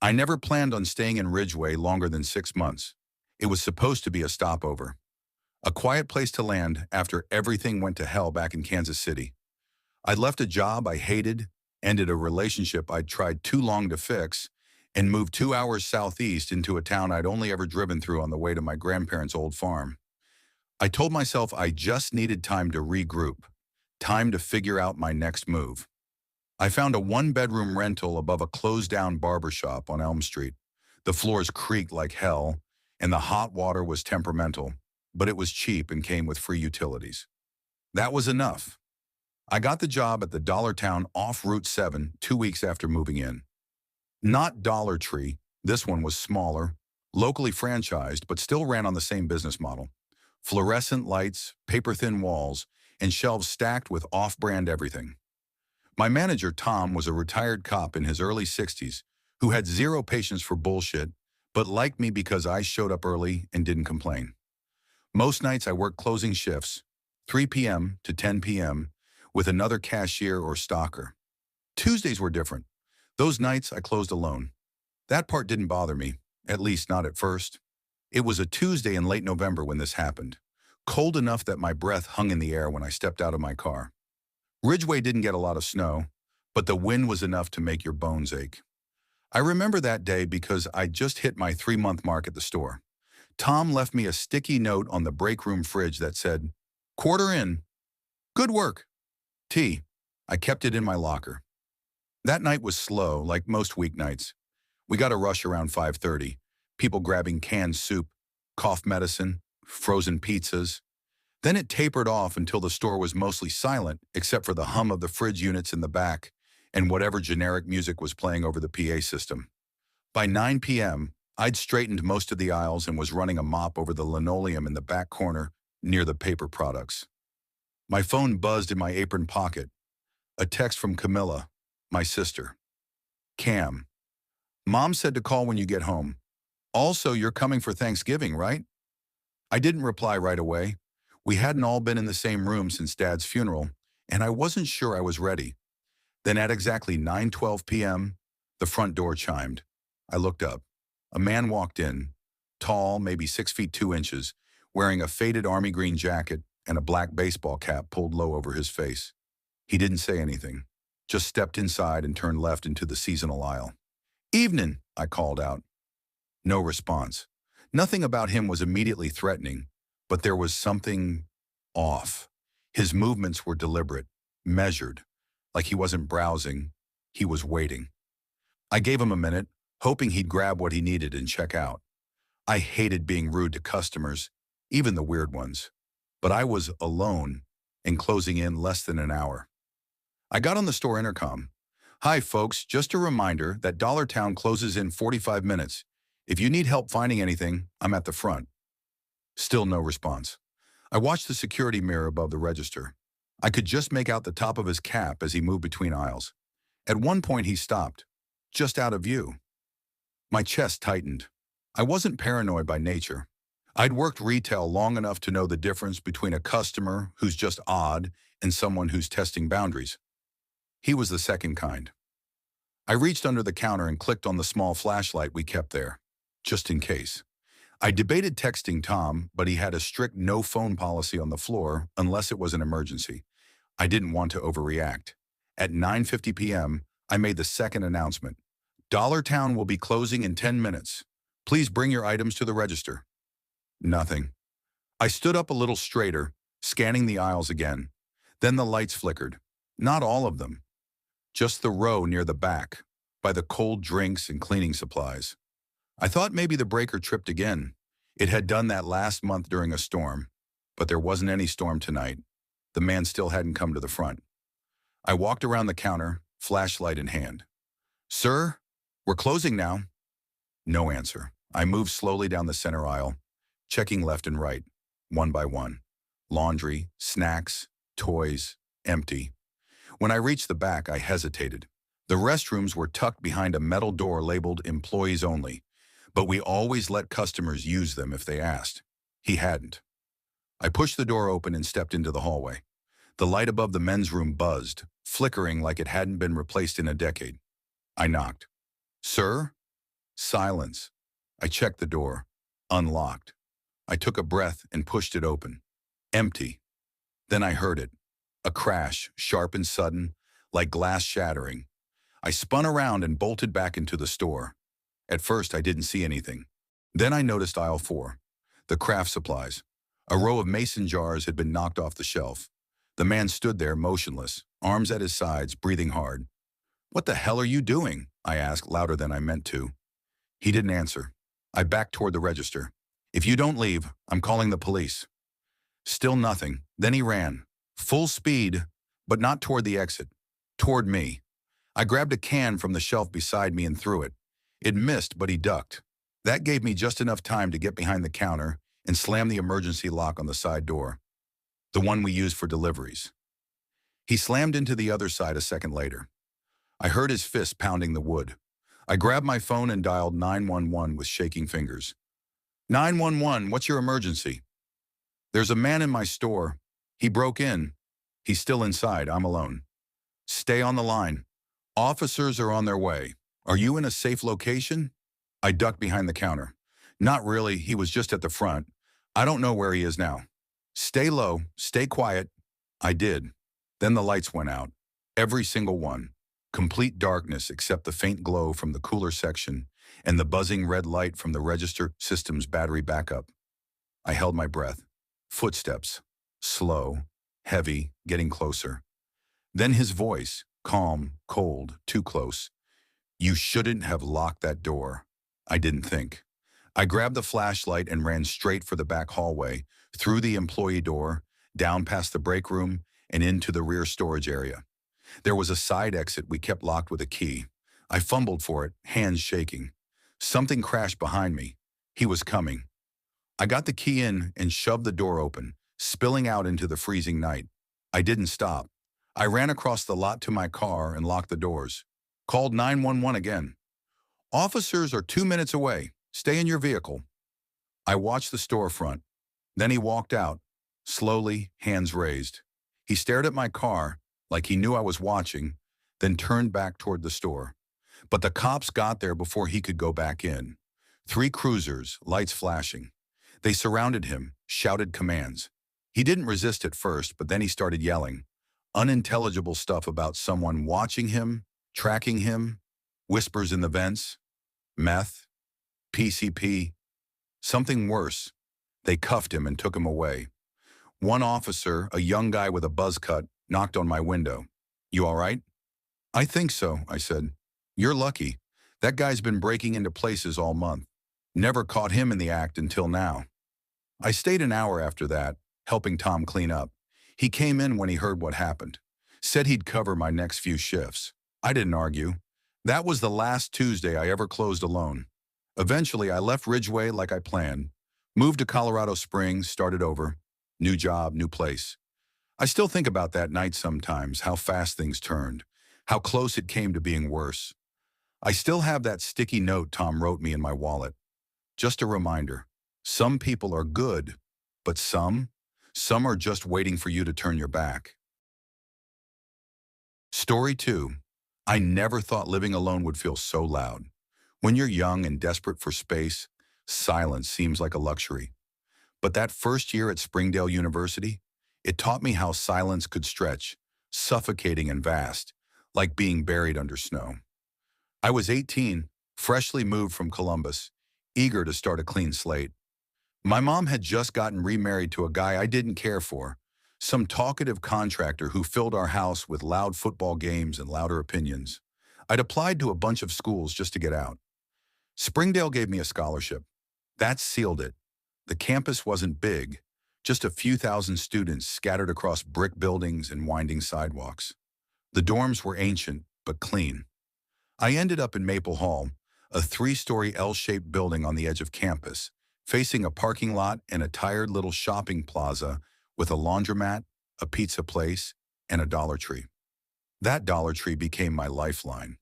I never planned on staying in Ridgeway longer than 6 months. It was supposed to be a stopover, a quiet place to land after everything went to hell back in Kansas City. I'd left a job I hated, ended a relationship I'd tried too long to fix, and moved 2 hours southeast into a town I'd only ever driven through on the way to my grandparents' old farm. I told myself I just needed time to regroup, time to figure out my next move. I found a one-bedroom rental above a closed-down barber shop on Elm Street. The floors creaked like hell, and the hot water was temperamental, but it was cheap and came with free utilities. That was enough. I got the job at the Dollar Town off Route 7 2 weeks after moving in. Not Dollar Tree, this one was smaller, locally franchised, but still ran on the same business model. Fluorescent lights, paper-thin walls, and shelves stacked with off-brand everything. My manager, Tom, was a retired cop in his early 60s who had zero patience for bullshit, but liked me because I showed up early and didn't complain. Most nights I worked closing shifts, 3 p.m. to 10 p.m., with another cashier or stalker. Tuesdays were different. Those nights I closed alone. That part didn't bother me, at least not at first. It was a Tuesday in late November when this happened, cold enough that my breath hung in the air when I stepped out of my car. Ridgeway didn't get a lot of snow, but the wind was enough to make your bones ache. I remember that day because I'd just hit my 3-month mark at the store. Tom left me a sticky note on the break room fridge that said, "Quarter in. Good work. T." I kept it in my locker. That night was slow, like most weeknights. We got a rush around 5:30, people grabbing canned soup, cough medicine, frozen pizzas. Then it tapered off until the store was mostly silent except for the hum of the fridge units in the back and whatever generic music was playing over the PA system. By 9 p.m., I'd straightened most of the aisles and was running a mop over the linoleum in the back corner near the paper products. My phone buzzed in my apron pocket. A text from Camilla, my sister. "Cam, Mom said to call when you get home. Also, you're coming for Thanksgiving, right?" I didn't reply right away. We hadn't all been in the same room since Dad's funeral, and I wasn't sure I was ready. Then at exactly 9:12 p.m., the front door chimed. I looked up. A man walked in, tall, maybe 6 feet 2 inches, wearing a faded army green jacket and a black baseball cap pulled low over his face. He didn't say anything, just stepped inside and turned left into the seasonal aisle. "Evening," I called out. No response. Nothing about him was immediately threatening, but there was something off. His movements were deliberate, measured, like he wasn't browsing, he was waiting. I gave him a minute, hoping he'd grab what he needed and check out. I hated being rude to customers, even the weird ones. But I was alone and closing in less than an hour. I got on the store intercom. "Hi folks, just a reminder that Dollartown closes in 45 minutes. If you need help finding anything, I'm at the front." Still no response. I watched the security mirror above the register. I could just make out the top of his cap as he moved between aisles. At one point he stopped, just out of view. My chest tightened. I wasn't paranoid by nature. I'd worked retail long enough to know the difference between a customer who's just odd and someone who's testing boundaries. He was the second kind. I reached under the counter and clicked on the small flashlight we kept there, just in case. I debated texting Tom, but he had a strict no phone policy on the floor unless it was an emergency. I didn't want to overreact. At 9:50 p.m., I made the second announcement. "Dollartown will be closing in 10 minutes. Please bring your items to the register." Nothing. I stood up a little straighter, scanning the aisles again. Then the lights flickered. Not all of them. Just the row near the back, by the cold drinks and cleaning supplies. I thought maybe the breaker tripped again. It had done that last month during a storm, but there wasn't any storm tonight. The man still hadn't come to the front. I walked around the counter, flashlight in hand. "Sir, we're closing now." No answer. I moved slowly down the center aisle, checking left and right, one by one. Laundry, snacks, toys, empty. When I reached the back, I hesitated. The restrooms were tucked behind a metal door labeled "Employees Only," but we always let customers use them if they asked. He hadn't. I pushed the door open and stepped into the hallway. The light above the men's room buzzed, flickering like it hadn't been replaced in a decade. I knocked. "Sir?" Silence. I checked the door. Unlocked. I took a breath and pushed it open. Empty. Then I heard it. A crash, sharp and sudden, like glass shattering. I spun around and bolted back into the store. At first, I didn't see anything. Then I noticed aisle 4, the craft supplies. A row of mason jars had been knocked off the shelf. The man stood there motionless, arms at his sides, breathing hard. "What the hell are you doing?" I asked louder than I meant to. He didn't answer. I backed toward the register. "If you don't leave, I'm calling the police." Still nothing. Then he ran. Full speed, but not toward the exit. Toward me. I grabbed a can from the shelf beside me and threw it. It missed, but he ducked. That gave me just enough time to get behind the counter and slam the emergency lock on the side door, the one we use for deliveries. He slammed into the other side a second later. I heard his fist pounding the wood. I grabbed my phone and dialed 911 with shaking fingers. 911, what's your emergency? There's a man in my store. He broke in. He's still inside. I'm alone. Stay on the line. Officers are on their way. Are you in a safe location? I ducked behind the counter. Not really. He was just at the front. I don't know where he is now. Stay low. Stay quiet. I did. Then the lights went out. Every single one. Complete darkness except the faint glow from the cooler section and the buzzing red light from the register system's battery backup. I held my breath. Footsteps. Slow. Heavy. Getting closer. Then his voice. Calm. Cold. Too close. "You shouldn't have locked that door." I didn't think. I grabbed the flashlight and ran straight for the back hallway, through the employee door, down past the break room, and into the rear storage area. There was a side exit we kept locked with a key. I fumbled for it, hands shaking. Something crashed behind me. He was coming. I got the key in and shoved the door open, spilling out into the freezing night. I didn't stop. I ran across the lot to my car and locked the doors. Called 911 again. "Officers are 2 minutes away. Stay in your vehicle." I watched the storefront. Then he walked out, slowly, hands raised. He stared at my car, like he knew I was watching, then turned back toward the store. But the cops got there before he could go back in. 3 cruisers, lights flashing. They surrounded him, shouted commands. He didn't resist at first, but then he started yelling. Unintelligible stuff about someone watching him, tracking him, whispers in the vents, meth, PCP, something worse. They cuffed him and took him away. One officer, a young guy with a buzz cut, knocked on my window. "You all right?" "I think so," I said. "You're lucky. That guy's been breaking into places all month. Never caught him in the act until now." I stayed an hour after that, helping Tom clean up. He came in when he heard what happened. Said he'd cover my next few shifts. I didn't argue. That was the last Tuesday I ever closed alone. Eventually, I left Ridgeway like I planned. Moved to Colorado Springs, started over. New job, new place. I still think about that night sometimes, how fast things turned, how close it came to being worse. I still have that sticky note Tom wrote me in my wallet. Just a reminder, some people are good, but some are just waiting for you to turn your back. Story 2. I never thought living alone would feel so loud. When you're young and desperate for space, silence seems like a luxury. But that first year at Springdale University, it taught me how silence could stretch, suffocating and vast, like being buried under snow. I was 18, freshly moved from Columbus, eager to start a clean slate. My mom had just gotten remarried to a guy I didn't care for, some talkative contractor who filled our house with loud football games and louder opinions. I'd applied to a bunch of schools just to get out. Springdale gave me a scholarship. That sealed it. The campus wasn't big, just a few thousand students scattered across brick buildings and winding sidewalks. The dorms were ancient, but clean. I ended up in Maple Hall, a 3-story L-shaped building on the edge of campus, facing a parking lot and a tired little shopping plaza with a laundromat, a pizza place, and a Dollar Tree. That Dollar Tree became my lifeline.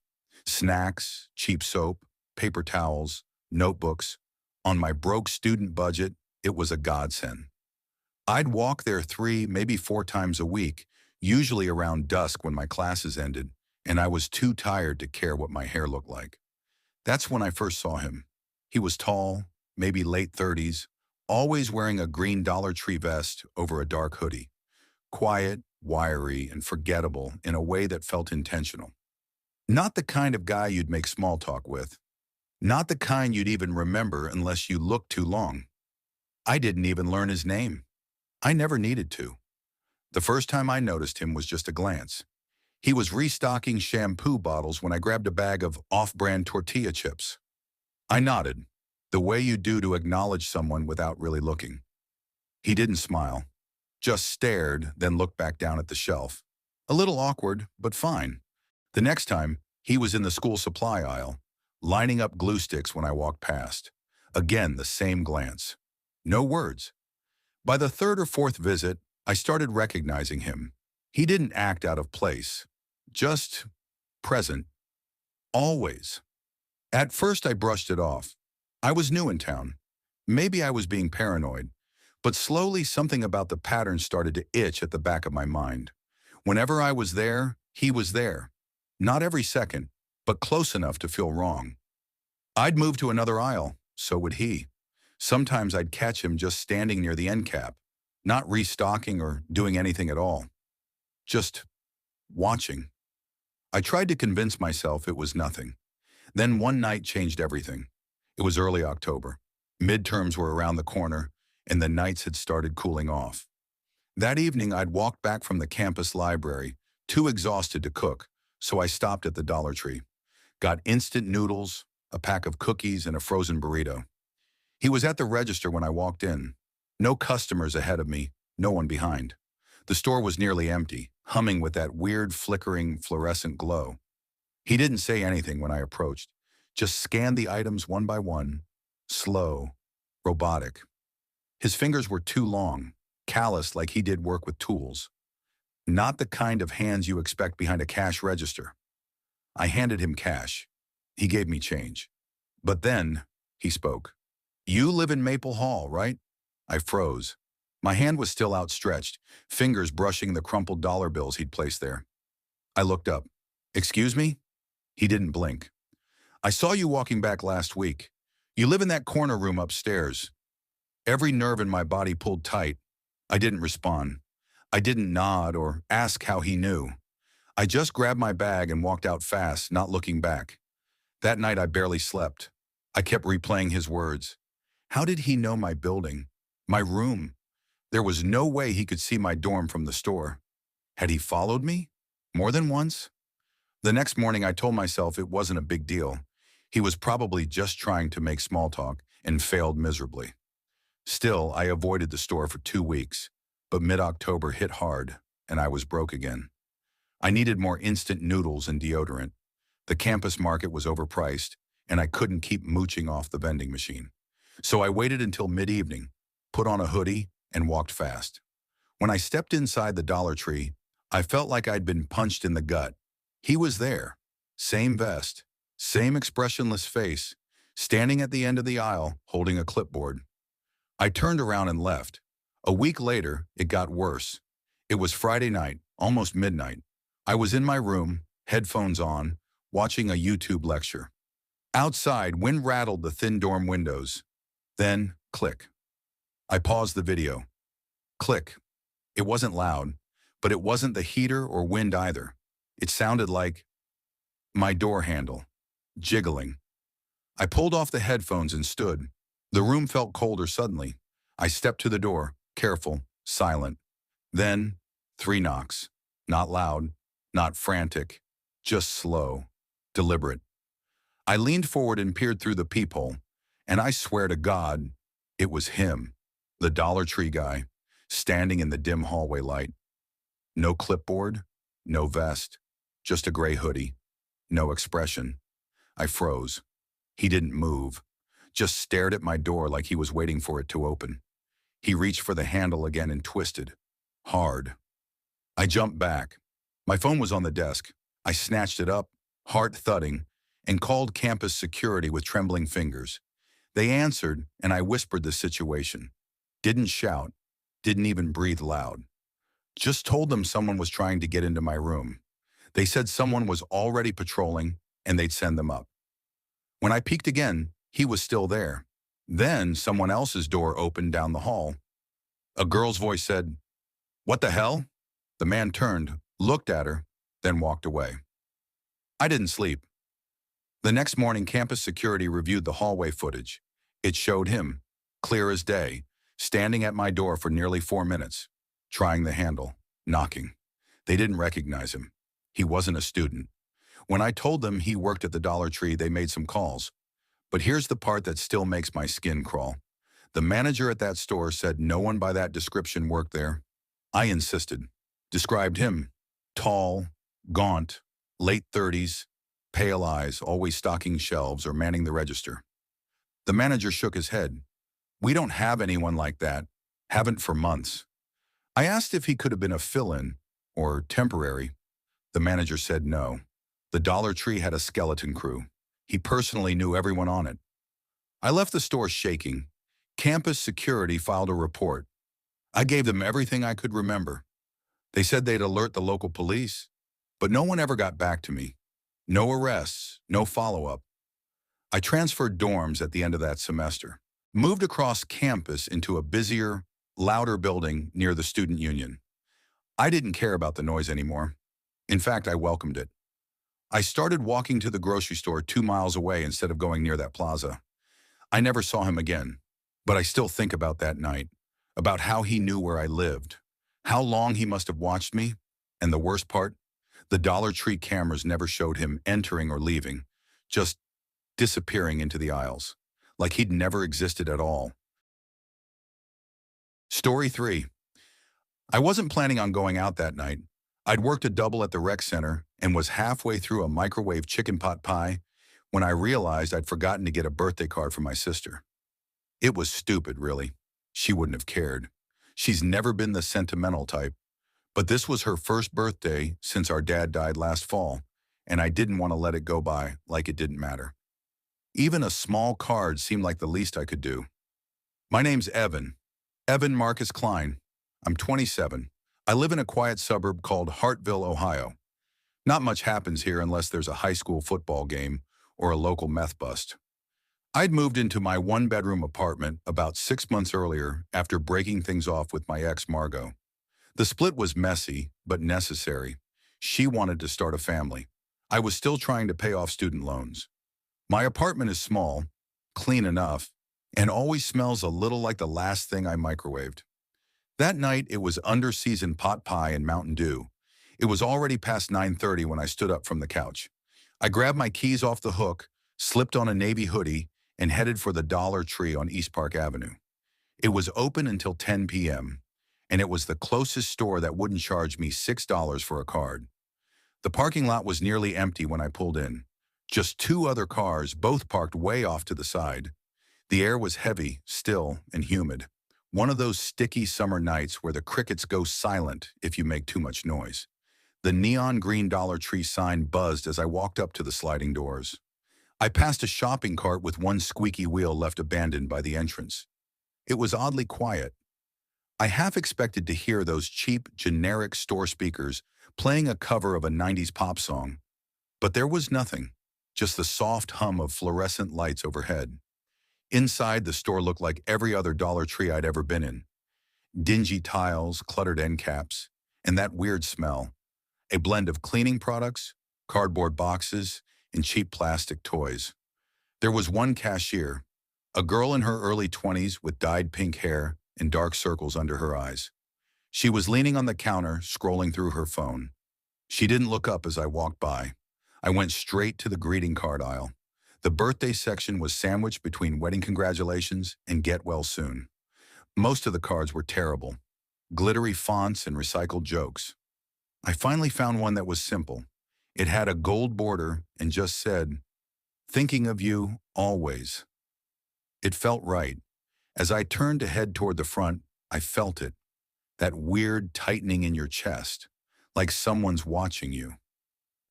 Snacks, cheap soap, paper towels, notebooks. On my broke student budget, it was a godsend. I'd walk there 3, maybe 4 times a week, usually around dusk when my classes ended, and I was too tired to care what my hair looked like. That's when I first saw him. He was tall, maybe late 30s, always wearing a green Dollar Tree vest over a dark hoodie. Quiet, wiry, and forgettable in a way that felt intentional. Not the kind of guy you'd make small talk with. Not the kind you'd even remember unless you looked too long. I didn't even learn his name. I never needed to. The first time I noticed him was just a glance. He was restocking shampoo bottles when I grabbed a bag of off-brand tortilla chips. I nodded, the way you do to acknowledge someone without really looking. He didn't smile, just stared, then looked back down at the shelf. A little awkward, but fine. The next time, he was in the school supply aisle, lining up glue sticks when I walked past. Again, the same glance. No words. By the third or fourth visit, I started recognizing him. He didn't act out of place, just present, always. At first, I brushed it off. I was new in town. Maybe I was being paranoid, but slowly something about the pattern started to itch at the back of my mind. Whenever I was there, he was there. Not every second, but close enough to feel wrong. I'd move to another aisle, so would he. Sometimes I'd catch him just standing near the end cap, not restocking or doing anything at all. Just watching. I tried to convince myself it was nothing. Then one night changed everything. It was early October. Midterms were around the corner, and the nights had started cooling off. That evening, I'd walked back from the campus library, too exhausted to cook, so I stopped at the Dollar Tree. Got instant noodles, a pack of cookies, and a frozen burrito. He was at the register when I walked in. No customers ahead of me, no one behind. The store was nearly empty, humming with that weird flickering fluorescent glow. He didn't say anything when I approached, just scanned the items one by one, slow, robotic. His fingers were too long, calloused like he did work with tools. Not the kind of hands you expect behind a cash register. I handed him cash. He gave me change. But then, he spoke. "You live in Maple Hall, right?" I froze. My hand was still outstretched, fingers brushing the crumpled dollar bills he'd placed there. I looked up. "Excuse me?" He didn't blink. "I saw you walking back last week. You live in that corner room upstairs." Every nerve in my body pulled tight. I didn't respond. I didn't nod or ask how he knew. I just grabbed my bag and walked out fast, not looking back. That night I barely slept. I kept replaying his words. How did he know my building? My room? There was no way he could see my dorm from the store. Had he followed me? More than once? The next morning I told myself it wasn't a big deal. He was probably just trying to make small talk and failed miserably. Still, I avoided the store for 2 weeks, but mid-October hit hard, and I was broke again. I needed more instant noodles and deodorant. The campus market was overpriced, and I couldn't keep mooching off the vending machine. So I waited until mid-evening, put on a hoodie, and walked fast. When I stepped inside the Dollar Tree, I felt like I'd been punched in the gut. He was there, same vest, same expressionless face, standing at the end of the aisle, holding a clipboard. I turned around and left. A week later, it got worse. It was Friday night, almost midnight. I was in my room, headphones on, watching a YouTube lecture. Outside, wind rattled the thin dorm windows. Then, click. I paused the video. Click. It wasn't loud, but it wasn't the heater or wind either. It sounded like my door handle, jiggling. I pulled off the headphones and stood. The room felt colder suddenly. I stepped to the door, careful, silent. Then, 3 knocks. Not loud, not frantic, just slow, deliberate. I leaned forward and peered through the peephole, and I swear to God, it was him, the Dollar Tree guy, standing in the dim hallway light. No clipboard, no vest, just a gray hoodie, no expression. I froze. He didn't move, just stared at my door like he was waiting for it to open. He reached for the handle again and twisted. Hard. I jumped back. My phone was on the desk. I snatched it up, heart thudding, and called campus security with trembling fingers. They answered, and I whispered the situation. Didn't shout, didn't even breathe loud. Just told them someone was trying to get into my room. They said someone was already patrolling, and they'd send them up. When I peeked again, he was still there. Then someone else's door opened down the hall. A girl's voice said, "What the hell?" The man turned, looked at her, then walked away. I didn't sleep. The next morning, campus security reviewed the hallway footage. It showed him, clear as day, standing at my door for nearly 4 minutes, trying the handle, knocking. They didn't recognize him. He wasn't a student. When I told them he worked at the Dollar Tree, they made some calls. But here's the part that still makes my skin crawl. The manager at that store said no one by that description worked there. I insisted. Described him, tall, gaunt, late 30s, pale eyes, always stocking shelves or manning the register. The manager shook his head. "We don't have anyone like that. Haven't for months." I asked if he could have been a fill-in or temporary. The manager said no. The Dollar Tree had a skeleton crew. He personally knew everyone on it. I left the store shaking. Campus security filed a report. I gave them everything I could remember. They said they'd alert the local police, but no one ever got back to me. No arrests, no follow-up. I transferred dorms at the end of that semester, moved across campus into a busier, louder building near the student union. I didn't care about the noise anymore. In fact, I welcomed it. I started walking to the grocery store 2 miles away instead of going near that plaza. I never saw him again, but I still think about that night, about how he knew where I lived, how long he must have watched me, and the worst part, the Dollar Tree cameras never showed him entering or leaving, just disappearing into the aisles, like he'd never existed at all. Story 3. I wasn't planning on going out that night. I'd worked a double at the rec center and was halfway through a microwave chicken pot pie when I realized I'd forgotten to get a birthday card for my sister. It was stupid, really. She wouldn't have cared. She's never been the sentimental type. But this was her first birthday since our dad died last fall, and I didn't want to let it go by like it didn't matter. Even a small card seemed like the least I could do. "My name's Evan. Evan Marcus Klein. I'm 27. I live in a quiet suburb called Hartville, Ohio. Not much happens here unless there's a high school football game or a local meth bust. I'd moved into my one-bedroom apartment about 6 months earlier after breaking things off with my ex, Margot. The split was messy, but necessary. She wanted to start a family. I was still trying to pay off student loans. My apartment is small, clean enough, and always smells a little like the last thing I microwaved. That night, it was under-seasoned pot pie and Mountain Dew. It was already past 9:30 when I stood up from the couch. I grabbed my keys off the hook, slipped on a navy hoodie, and headed for the Dollar Tree on East Park Avenue. It was open until 10 p.m., and it was the closest store that wouldn't charge me $6 for a card. The parking lot was nearly empty when I pulled in. Just 2 other cars, both parked way off to the side. The air was heavy, still, and humid. One of those sticky summer nights where the crickets go silent if you make too much noise. The neon green Dollar Tree sign buzzed as I walked up to the sliding doors. I passed a shopping cart with one squeaky wheel left abandoned by the entrance. It was oddly quiet. I half expected to hear those cheap, generic store speakers playing a cover of a 90s pop song. But there was nothing, just the soft hum of fluorescent lights overhead. Inside, the store looked like every other Dollar Tree I'd ever been in. Dingy tiles, cluttered end caps, and that weird smell. A blend of cleaning products, cardboard boxes, and cheap plastic toys. There was one cashier, a girl in her early 20s with dyed pink hair and dark circles under her eyes. She was leaning on the counter, scrolling through her phone. She didn't look up as I walked by. I went straight to the greeting card aisle. The birthday section was sandwiched between wedding congratulations and get well soon. Most of the cards were terrible, glittery fonts and recycled jokes. I finally found one that was simple. It had a gold border and just said, "Thinking of you, always." It felt right. As I turned to head toward the front, I felt it. That weird tightening in your chest, like someone's watching you.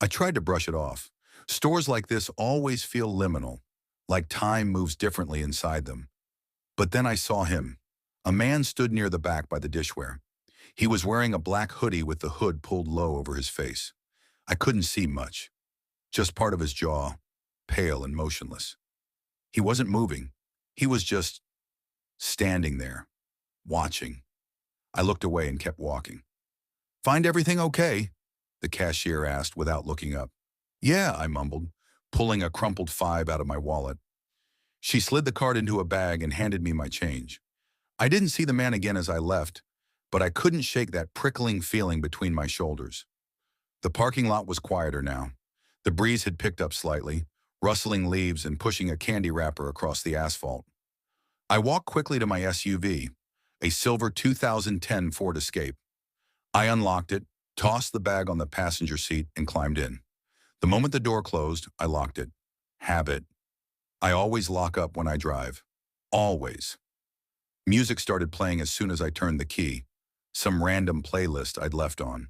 I tried to brush it off. Stores like this always feel liminal, like time moves differently inside them. But then I saw him. A man stood near the back by the dishware. He was wearing a black hoodie with the hood pulled low over his face. I couldn't see much, just part of his jaw, pale and motionless. He wasn't moving. He was just standing there, watching. I looked away and kept walking. "Find everything okay?" the cashier asked without looking up. "Yeah," I mumbled, pulling a crumpled 5 out of my wallet. She slid the card into a bag and handed me my change. I didn't see the man again as I left, but I couldn't shake that prickling feeling between my shoulders. The parking lot was quieter now. The breeze had picked up slightly, rustling leaves and pushing a candy wrapper across the asphalt. I walked quickly to my SUV, a silver 2010 Ford Escape. I unlocked it, tossed the bag on the passenger seat, and climbed in. The moment the door closed, I locked it. Habit. I always lock up when I drive. Always. Music started playing as soon as I turned the key, some random playlist I'd left on.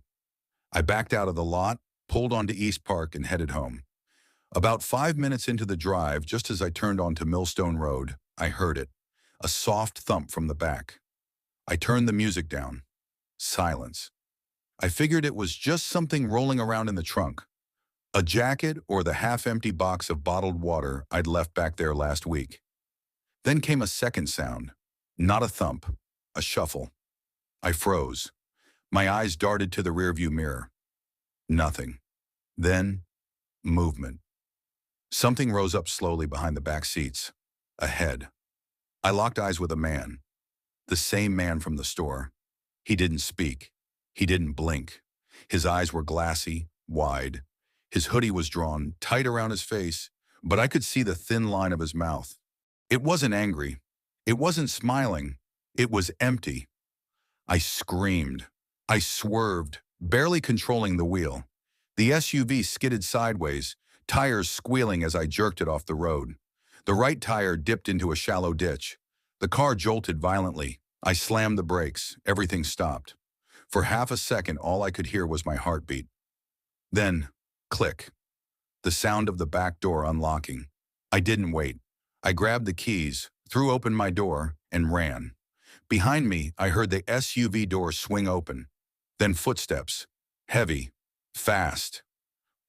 I backed out of the lot, pulled onto East Park, and headed home. About 5 minutes into the drive, just as I turned onto Millstone Road, I heard it, a soft thump from the back. I turned the music down. Silence. I figured it was just something rolling around in the trunk. A jacket or the half-empty box of bottled water I'd left back there last week. Then came a second sound. Not a thump, a shuffle. I froze. My eyes darted to the rearview mirror. Nothing. Then, movement. Something rose up slowly behind the back seats. A head. I locked eyes with a man. The same man from the store. He didn't speak. He didn't blink. His eyes were glassy, wide. His hoodie was drawn tight around his face, but I could see the thin line of his mouth. It wasn't angry. It wasn't smiling. It was empty. I screamed. I swerved, barely controlling the wheel. The SUV skidded sideways, tires squealing as I jerked it off the road. The right tire dipped into a shallow ditch. The car jolted violently. I slammed the brakes. Everything stopped. For half a second, all I could hear was my heartbeat. Then, click. The sound of the back door unlocking. I didn't wait. I grabbed the keys, threw open my door, and ran. Behind me, I heard the SUV door swing open. Then footsteps. Heavy. Fast.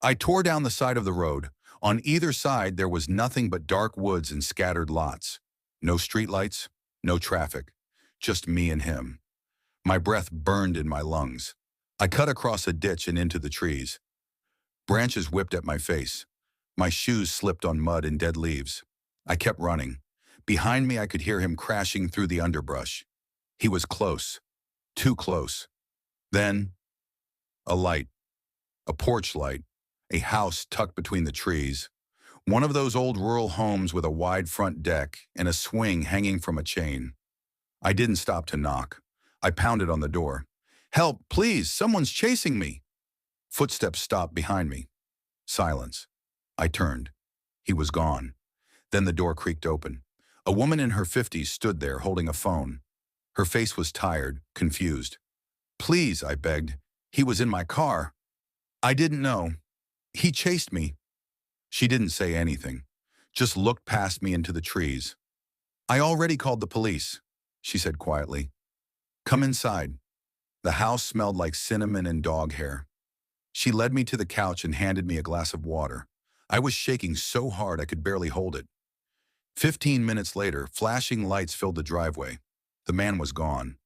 I tore down the side of the road. On either side, there was nothing but dark woods and scattered lots. No streetlights, no traffic. Just me and him. My breath burned in my lungs. I cut across a ditch and into the trees. Branches whipped at my face. My shoes slipped on mud and dead leaves. I kept running. Behind me, I could hear him crashing through the underbrush. He was close. Too close. Then, a light. A porch light. A house tucked between the trees. One of those old rural homes with a wide front deck and a swing hanging from a chain. I didn't stop to knock. I pounded on the door. "Help, please, someone's chasing me." Footsteps stopped behind me. Silence. I turned. He was gone. Then the door creaked open. A woman in her 50s stood there holding a phone. Her face was tired, confused. "Please," I begged. "He was in my car." "I didn't know. He chased me." She didn't say anything, just looked past me into the trees. "I already called the police," she said quietly. "Come inside." The house smelled like cinnamon and dog hair. She led me to the couch and handed me a glass of water. I was shaking so hard I could barely hold it. 15 minutes later, flashing lights filled the driveway. The man was gone.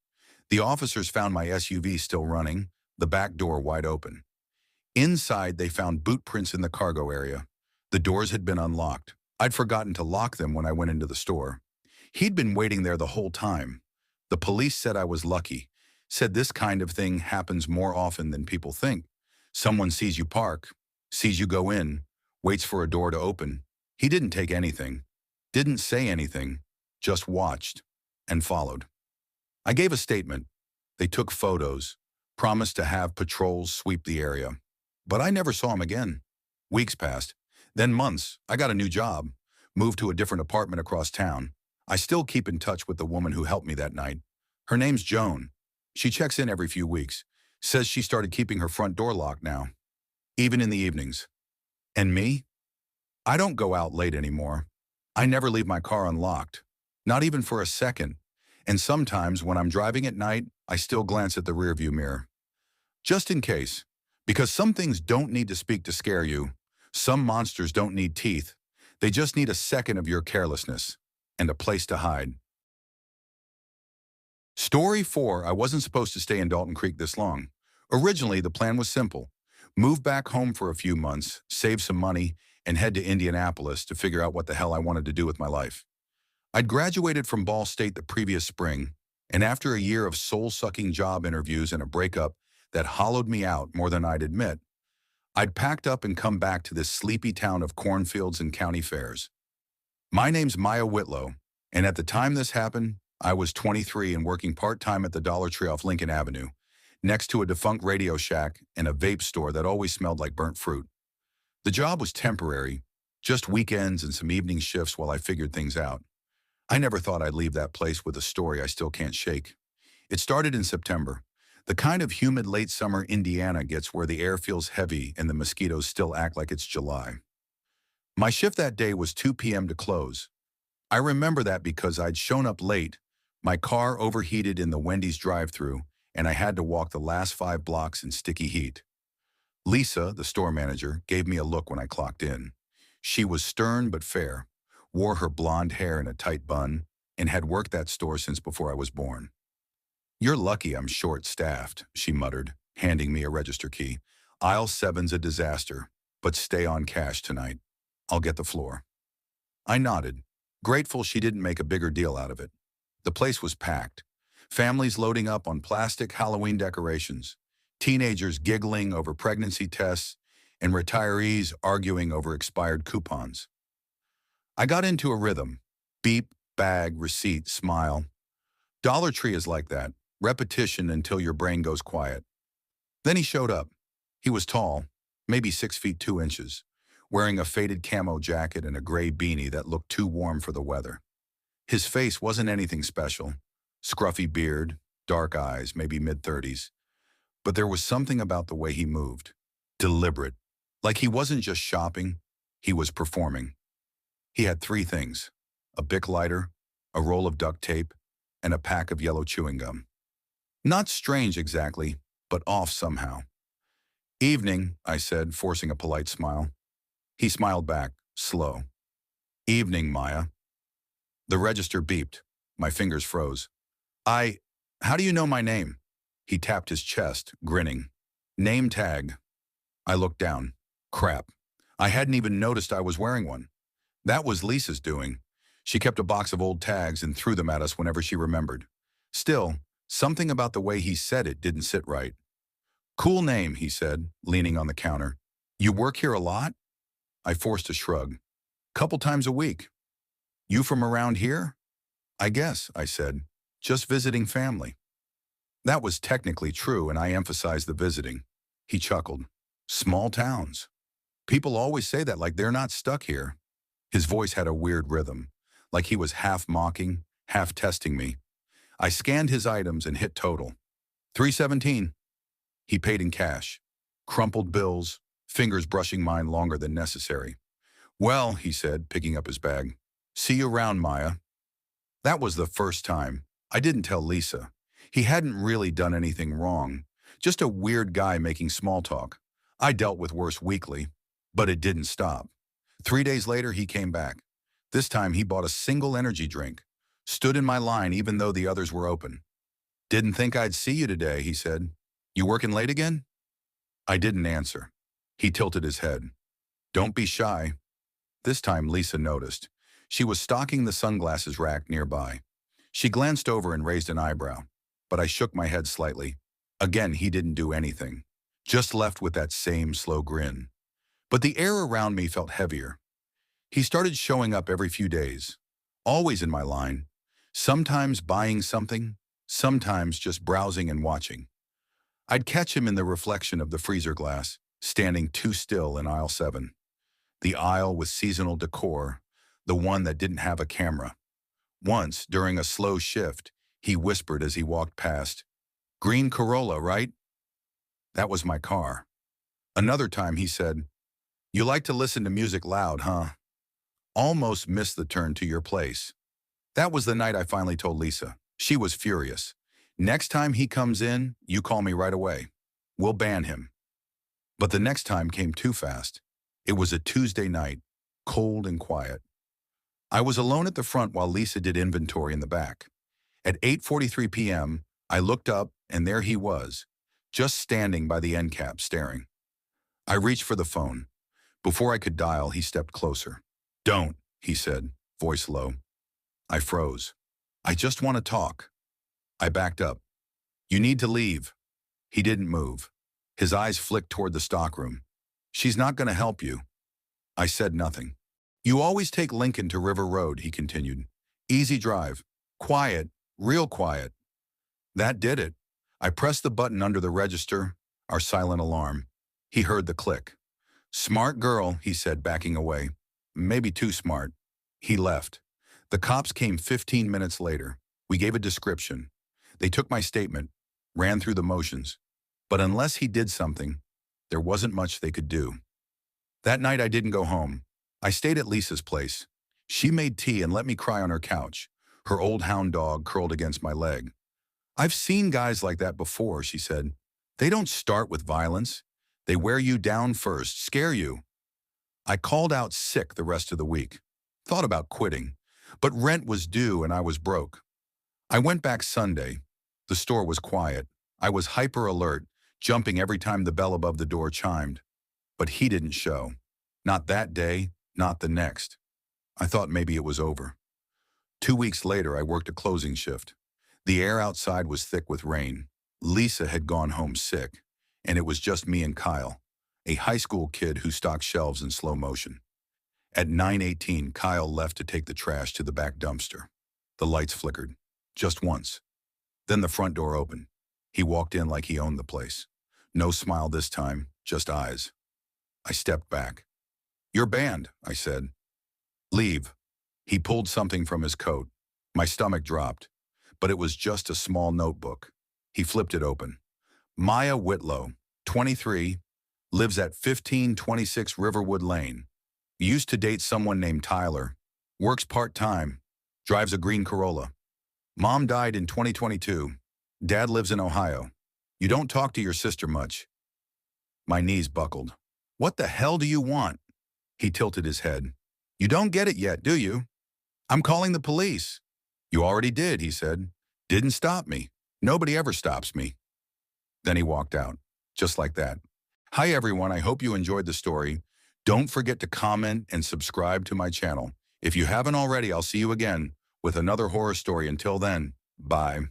The officers found my SUV still running, the back door wide open. Inside, they found boot prints in the cargo area. The doors had been unlocked. I'd forgotten to lock them when I went into the store. He'd been waiting there the whole time. The police said I was lucky, said this kind of thing happens more often than people think. Someone sees you park, sees you go in, waits for a door to open. He didn't take anything, didn't say anything, just watched and followed. I gave a statement. They took photos, promised to have patrols sweep the area. But I never saw him again. Weeks passed, then months. I got a new job, moved to a different apartment across town. I still keep in touch with the woman who helped me that night. Her name's Joan. She checks in every few weeks, says she started keeping her front door locked now, even in the evenings. And me? I don't go out late anymore. I never leave my car unlocked, not even for a second. And sometimes when I'm driving at night, I still glance at the rearview mirror. Just in case, because some things don't need to speak to scare you. Some monsters don't need teeth. They just need a second of your carelessness and a place to hide. Story 4, I wasn't supposed to stay in Dalton Creek this long. Originally, the plan was simple. Move back home for a few months, save some money, and head to Indianapolis to figure out what the hell I wanted to do with my life. I'd graduated from Ball State the previous spring, and after a year of soul-sucking job interviews and a breakup that hollowed me out more than I'd admit, I'd packed up and come back to this sleepy town of cornfields and county fairs. My name's Maya Whitlow, and at the time this happened, I was 23 and working part-time at the Dollar Tree off Lincoln Avenue, next to a defunct Radio Shack and a vape store that always smelled like burnt fruit. The job was temporary, just weekends and some evening shifts while I figured things out. I never thought I'd leave that place with a story I still can't shake. It started in September, the kind of humid late summer Indiana gets where the air feels heavy and the mosquitoes still act like it's July. My shift that day was 2 p.m. to close. I remember that because I'd shown up late, my car overheated in the Wendy's drive-thru, and I had to walk the last 5 blocks in sticky heat. Lisa, the store manager, gave me a look when I clocked in. She was stern but fair, wore her blonde hair in a tight bun, and had worked that store since before I was born. "You're lucky I'm short-staffed," she muttered, handing me a register key. "Aisle 7's a disaster, but stay on cash tonight. I'll get the floor." I nodded, grateful she didn't make a bigger deal out of it. The place was packed. Families loading up on plastic Halloween decorations, teenagers giggling over pregnancy tests, and retirees arguing over expired coupons. I got into a rhythm. Beep, bag, receipt, smile. Dollar Tree is like that. Repetition until your brain goes quiet. Then he showed up. He was tall, maybe 6 feet 2 inches, wearing a faded camo jacket and a gray beanie that looked too warm for the weather. His face wasn't anything special. Scruffy beard, dark eyes, maybe mid-30s. But there was something about the way he moved. Deliberate. Like he wasn't just shopping, he was performing. He had 3 things: a Bic lighter, a roll of duct tape, and a pack of yellow chewing gum. Not strange exactly, but off somehow. "Evening," I said, forcing a polite smile. He smiled back, slow. "Evening, Maya." The register beeped. My fingers froze. How do you know my name?" He tapped his chest, grinning. "Name tag." I looked down. Crap. I hadn't even noticed I was wearing one. That was Lisa's doing. She kept a box of old tags and threw them at us whenever she remembered. Still, something about the way he said it didn't sit right. "Cool name," he said, leaning on the counter. "You work here a lot?" I forced a shrug. "Couple times a week." "You from around here?" "I guess," I said. "Just visiting family." That was technically true, and I emphasized the visiting. He chuckled. "Small towns. People always say that like they're not stuck here." His voice had a weird rhythm, like he was half mocking, half testing me. I scanned his items and hit total. $317. He paid in cash. Crumpled bills, fingers brushing mine longer than necessary. "Well," he said, picking up his bag. "See you around, Maya." That was the first time. I didn't tell Lisa. He hadn't really done anything wrong. Just a weird guy making small talk. I dealt with worse weekly, but it didn't stop. 3 days later, he came back. This time, he bought a single energy drink. Stood in my line even though the others were open. "Didn't think I'd see you today," he said. "You working late again?" I didn't answer. He tilted his head. "Don't be shy." This time, Lisa noticed. She was stocking the sunglasses rack nearby. She glanced over and raised an eyebrow, but I shook my head slightly. Again, he didn't do anything, just left with that same slow grin. But the air around me felt heavier. He started showing up every few days, always in my line, sometimes buying something, sometimes just browsing and watching. I'd catch him in the reflection of the freezer glass, standing too still in aisle 7. The aisle with seasonal decor, the one that didn't have a camera. Once, during a slow shift, he whispered as he walked past, "Green Corolla, right?" That was my car. Another time he said, "You like to listen to music loud, huh? Almost missed the turn to your place." That was the night I finally told Lisa. She was furious. "Next time he comes in, you call me right away. We'll ban him." But the next time came too fast. It was a Tuesday night, cold and quiet. I was alone at the front while Lisa did inventory in the back. At 8:43 p.m., I looked up and there he was, just standing by the end cap staring. I reached for the phone. Before I could dial, he stepped closer. "Don't," he said, voice low. I froze. "I just want to talk." I backed up. "You need to leave." He didn't move. His eyes flicked toward the stockroom. "She's not going to help you." I said nothing. "You always take Lincoln to River Road," he continued. "Easy drive. Quiet, real quiet." That did it. I pressed the button under the register, our silent alarm. He heard the click. "Smart girl," he said, backing away. "Maybe too smart." He left. The cops came 15 minutes later. We gave a description. They took my statement, ran through the motions. But unless he did something, there wasn't much they could do. That night I didn't go home. I stayed at Lisa's place. She made tea and let me cry on her couch, her old hound dog curled against my leg. "I've seen guys like that before," she said. "They don't start with violence. They wear you down first, scare you." I called out sick the rest of the week. Thought about quitting, but rent was due and I was broke. I went back Sunday. The store was quiet. I was hyper alert, jumping every time the bell above the door chimed. But he didn't show. Not that day, not the next. I thought maybe it was over. 2 weeks later, I worked a closing shift. The air outside was thick with rain. Lisa had gone home sick, and it was just me and Kyle, a high school kid who stocked shelves in slow motion. At 9:18, Kyle left to take the trash to the back dumpster. The lights flickered, just once. Then the front door opened. He walked in like he owned the place. No smile this time, just eyes. I stepped back. "You're banned," I said. "Leave." He pulled something from his coat. My stomach dropped, but it was just a small notebook. He flipped it open. "Maya Whitlow, 23, lives at 1526 Riverwood Lane. Used to date someone named Tyler. Works part-time. Drives a green Corolla. Mom died in 2022. Dad lives in Ohio. You don't talk to your sister much." My knees buckled. "What the hell do you want?" He tilted his head. "You don't get it yet, do you? I'm calling the police." "You already did," he said. "Didn't stop me. Nobody ever stops me." Then he walked out, just like that. Hi everyone, I hope you enjoyed the story. Don't forget to comment and subscribe to my channel. If you haven't already, I'll see you again with another horror story. Until then, bye.